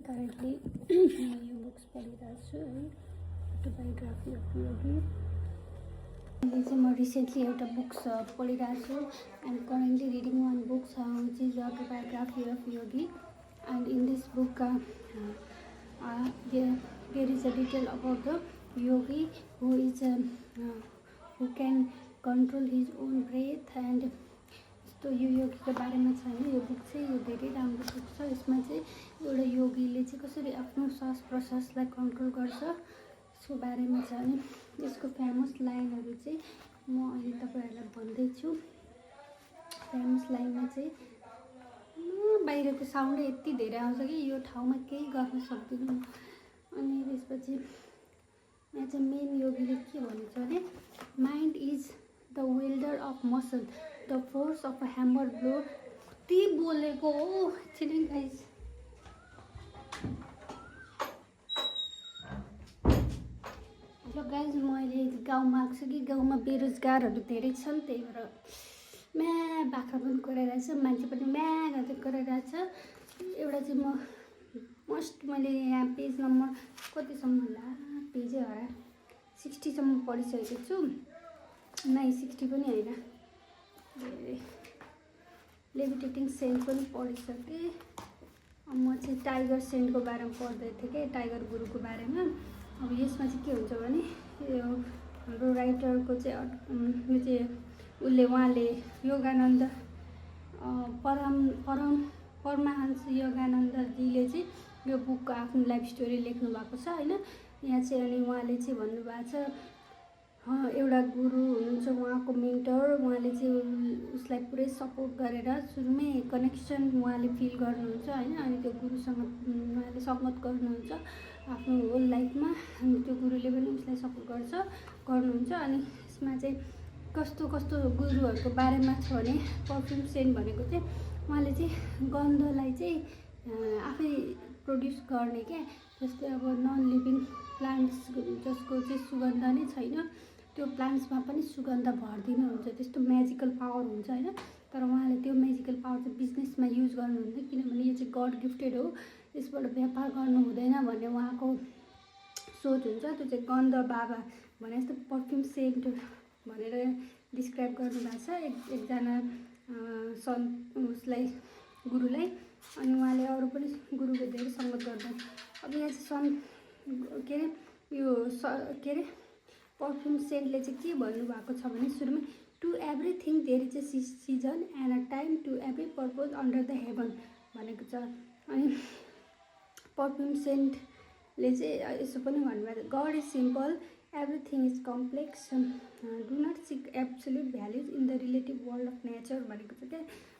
currently यो books पढिरहेको छु है, अटोबायोग्राफी अफ योगी। अहिले चाहिँ म रिसेन्टली एउटा बुक्स पढिरहेको छु। And currently reading one books which is autobiography of Yogi. And in this book there is a detail about the yogi who is who can control his own breath and यस्तो यो योगीको बारेमा छ हैन। यो book चाहिँ यो धेरै राम्रो बुक छ। यसमा चाहिँ एउटा योगीले चाहिँ कसरी आफ्नो श्वास प्रश्वासलाई कन्ट्रोल गर्छ यसको बारेमा छ। अनि यसको फेमस लाइनहरू चाहिँ म अहिले तपाईहरुलाई भन्दैछु। फेमस लाइनमा चाहिँ बाहिरको साउन्ड यति धेरै आउँछ कि यो ठाउँमा केही गर्न सक्दिनँ। अनि त्यसपछि यहाँ चाहिँ मेन योगीले के भनेको छ भने mind is the builder of muscle, the force of a hammer blow. ती बोलेको हो एकछिन गाइस। हेलो गाइस, म अहिले गाउँमा आएको छु कि गाउँमा बेरोजगारहरू धेरै छन्, त्यही भएर म्या बाख्रा पनि कराइरहेछ, मान्छे पनि म्या गर्दै कराइरहेछ। एउटा चाहिँ म मस्ट मैले यहाँ पेज नम्बर कतिसम्म होला, पेजै हरा 60 सम्म पढिसकेको छु। नाइ 60 पनि होइन, लेभिटेटिङ सेन्ट पनि पढिसकेँ। म चाहिँ टाइगर सेन्टको बारेमा पढ्दै थिएँ कि, टाइगर गुरुको बारेमा। अब यसमा चाहिँ के हुन्छ भने यो हाम्रो राइटरको चाहिँ उहाँले योगानन्द परमहंस योगानन्दजीले चाहिँ यो बुकको आफ्नो लाइफ स्टोरी लेख्नु भएको छ हैन। यहाँ चाहिँ अनि उहाँले चाहिँ भन्नुभएको छ एउटा गुरु हुनुहुन्छ, उहाँको मेन्टर, उहाँले चाहिँ उसलाई पुरै सपोर्ट गरेर सुरुमै कनेक्सन उहाँले फिल गर्नुहुन्छ हैन। अनि त्यो गुरुसँग उहाँले संगत गर्नुहुन्छ आफ्नो होल लाइफमा। अनि त्यो गुरुले पनि उसलाई सपोर्ट गर्नुहुन्छ। अनि यसमा चाहिँ कस्तो कस्तो गुरुहरूको बारेमा छ भने पर्फ्युम सेन्ट भनेको चाहिँ उहाँले चाहिँ गन्धलाई चाहिँ आफै प्रोड्युस गर्ने क्या। जस्तै अब नन लिभिङ प्लान्ट्स जसको चाहिँ सुगन्ध नै छैन, त्यो प्लान्ट्समा पनि सुगन्ध भरिदिनुहुन्छ, त्यस्तो म्याजिकल पावर हुन्छ हैन। तर उहाँले त्यो म्याजिकल पावर चाहिँ बिजनेसमा युज गर्नुहुन्न, किनभने यो चाहिँ गड गिफ्टेड हो, यसबाट व्यापार गर्नु हुँदैन भन्ने उहाँको सोच हुन्छ। त्यो चाहिँ गन्ध बाबा भने जस्तो पर्फ्युम सेन्ट भनेर डिस्क्राइब गर्नुभएको छ एकजना उसलाई गुरुलाई। अनि उहाँले अरू पनि गुरुको धेरै सङ्गत गर्दा अब यहाँ चाहिँ के अरे पर्फ्युम सेन्टले चाहिँ के भन्नुभएको छ भने सुरुमै to everything there is a season and a time to every purpose under the heaven भनेको छ। अनि पर्फ्युम सेन्टले चाहिँ यसो पनि भन्नुभएको छ God is simple, everything is complex, do not seek absolute values in the relative world of nature भनेको छ क्या।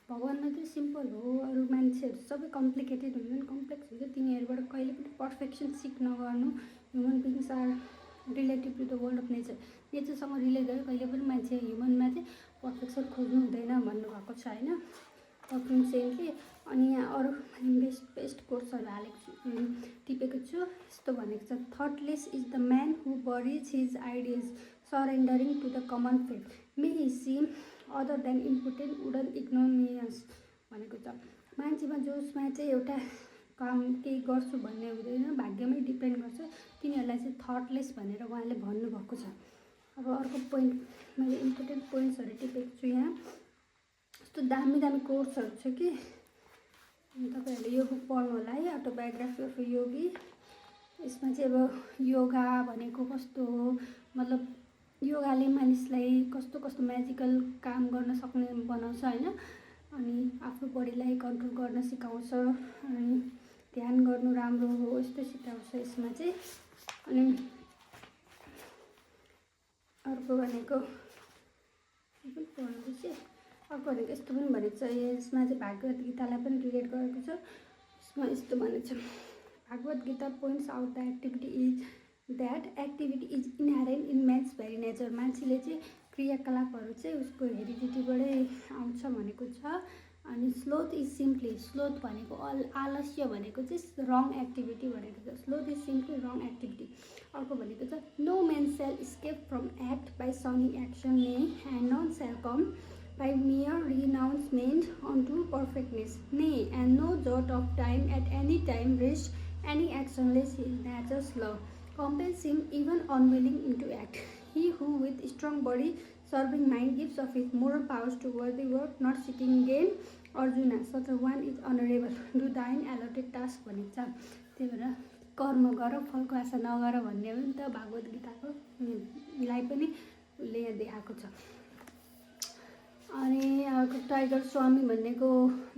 भगवान्मा चाहिँ सिम्पल हो, अरू मान्छेहरू सबै कम्प्लिकेटेड हुन्छन्, कम्प्लेक्स हुन्छ, तिनीहरूबाट कहिले पनि पर्फेक्सन सिक नगर्नु। Human beings are relative to the world of nature, नेचरसँग रिलेट गरेर कहिले पनि मान्छे ह्युमनमा चाहिँ पर्फेक्सन खोज्नु हुँदैन भन्नुभएको छ होइन पर्फ्युम सेन्टले। अनि यहाँ अरू बेस्ट कोर्सहरू टिपेको छु। यस्तो भनेको छ thoughtless is the man who buries his ideals surrendering to the common faith, may he seem other than important wooden ignominious भनेको छ। मान्छेमा जसमा चाहिँ एउटा काम केही गर्छु भन्ने हुँदैन, भाग्यमै डिपेन्ड गर्छ, तिनीहरूलाई चाहिँ थटलेस भनेर उहाँले भन्नुभएको छ। अब अर्को पोइन्ट मैले इम्पोर्टेन्ट पोइन्ट्सहरू टिपेको छु। यहाँ यस्तो दामी दामी कोर्सहरू छ कि तपाईँहरूले यो बुक पढ्नु होला है, अटोबायोग्राफी अफ योगी। यसमा चाहिँ अब योगा भनेको कस्तो हो, मतलब योगाले मानिसलाई कस्तो कस्तो म्याजिकल काम गर्न सक्ने बनाउँछ होइन। अनि आफ्नो बडीलाई कन्ट्रोल गर्न सिकाउँछ, अनि ध्यान गर्नु राम्रो हो यस्तो सिकाउँछ यसमा चाहिँ। अनि अर्को भनेको अर्को भनेको यस्तो पनि भनेको छ, यसमा चाहिँ भागवत गीतालाई पनि रिलेट गरेको छ। यसमा यस्तो भनेको छ Bhagavad Gita points out the activity is inherent in man's very nature. मान्छेले चाहिँ क्रियाकलापहरू चाहिँ उसको हेरिडिटीबाटै आउँछ भनेको छ। अनि स्लोथ इज सिम्पली, स्लोथ भनेको आलस्य भनेको चाहिँ रङ एक्टिभिटी भनेको छ, sloth is simply wrong activity. अर्को भनेको छ no man shall escape from act by shunning action nay and none shall come by mere renunciation unto perfectness nay and no jot of time at any time rest Any actionless his nature's love compels him even unwilling into act. He who with strong body serving mind gives of his moral powers to worthy work, not seeking gain. Arjuna, such a one is honorable. Do thine allotted task भनेको छ। त्यही भएर कर्म गर फलको आशा नगर भन्ने हो नि त भागवत गीताको लाई पनि उसले यहाँ देखाएको छ। अनि अर्को टाइगर स्वामी भन्नेको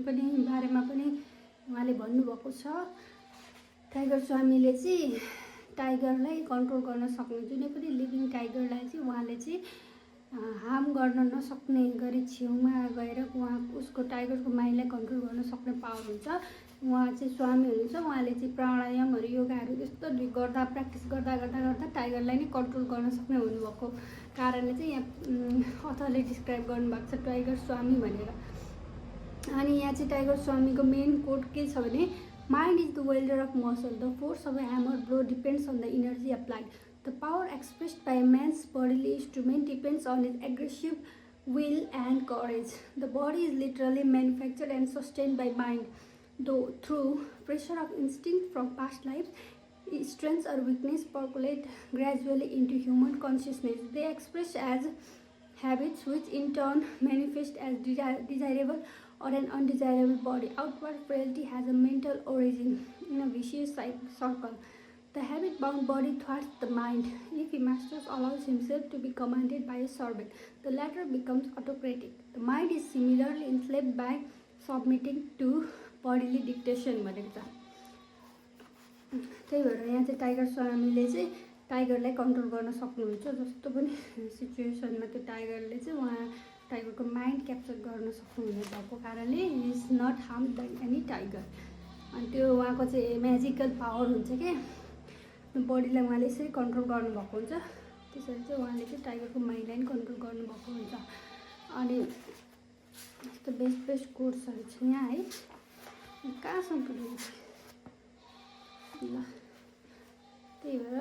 पनि बारेमा पनि उहाँले भन्नुभएको छ। टाइगर स्वामीले चाहिँ टाइगरलाई कन्ट्रोल गर्न सक्ने जुनै पनि लिभिङ टाइगरलाई चाहिँ उहाँले चाहिँ हार्म गर्न नसक्ने गरी छेउमा गएर उहाँ उसको टाइगरको माइन्डलाई कन्ट्रोल गर्न सक्ने पावर हुन्छ। उहाँ चाहिँ स्वामी हुनुहुन्छ। उहाँले चाहिँ प्राणायामहरू योगाहरू यस्तो गर्दा प्र्याक्टिस गर्दा गर्दा गर्दा टाइगरलाई नै कन्ट्रोल गर्न सक्ने हुनुभएको कारणले चाहिँ यहाँ अथरले डिस्क्राइब गर्नुभएको छ टाइगर स्वामी भनेर। अनि यहाँ चाहिँ टाइगर स्वामीको मेन कोट के छ भने mind is the welder of muscle, the force of a hammer blow depends on the energy applied, the power expressed by man's bodily instrument depends on his aggressive will and courage. The body is literally manufactured and sustained by mind, though through pressure of instinct from past lives, strengths or weakness percolate gradually into human consciousness. They express as habits which in turn manifest as desirable or an undesirable body. Outward frailty has a mental origin in a vicious circle. The habit-bound body thwarts the mind. If a master allows himself to be commanded by a servant, the latter becomes autocratic. The mind is similarly enslaved by submitting to bodily dictation भनेको छ। त्यही भएर यहाँ चाहिँ tiger स्वामीले चाहिँ टाइगरलाई control गर्न सक्नुहुन्छ। जस्तो पनि सिचुएसनमा त्यो टाइगरले चाहिँ उहाँ टाइगरको माइन्ड क्याप्चर गर्न सक्नुहुने भएको कारणले he is not harmed by any tiger. अनि त्यो उहाँको चाहिँ म्याजिकल पावर हुन्छ क्या, बडीलाई उहाँले यसरी कन्ट्रोल गर्नुभएको हुन्छ। त्यसरी चाहिँ उहाँले चाहिँ टाइगरको माइन्डलाई पनि कन्ट्रोल गर्नुभएको हुन्छ। अनि यस्तो बेस्ट बेस्ट कोर्सहरू छ यहाँ है, कहाँसम्म पुग्यो ल। त्यही भएर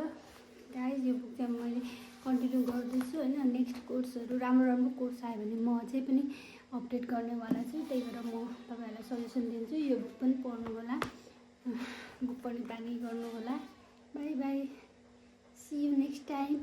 गाइज यो बुक चाहिँ मैले कन्टिन्यू गर्दैछु होइन। नेक्स्ट कोर्सहरू राम्रो राम्रो कोर्स आयो भने म अझै पनि अपडेट गर्नेवाला छु। त्यही भएर म तपाईँहरूलाई सजेसन दिन्छु यो बुक पनि पढ्नु होला, बुक पनि बानी गर्नु होला। Bye bye. See you next time.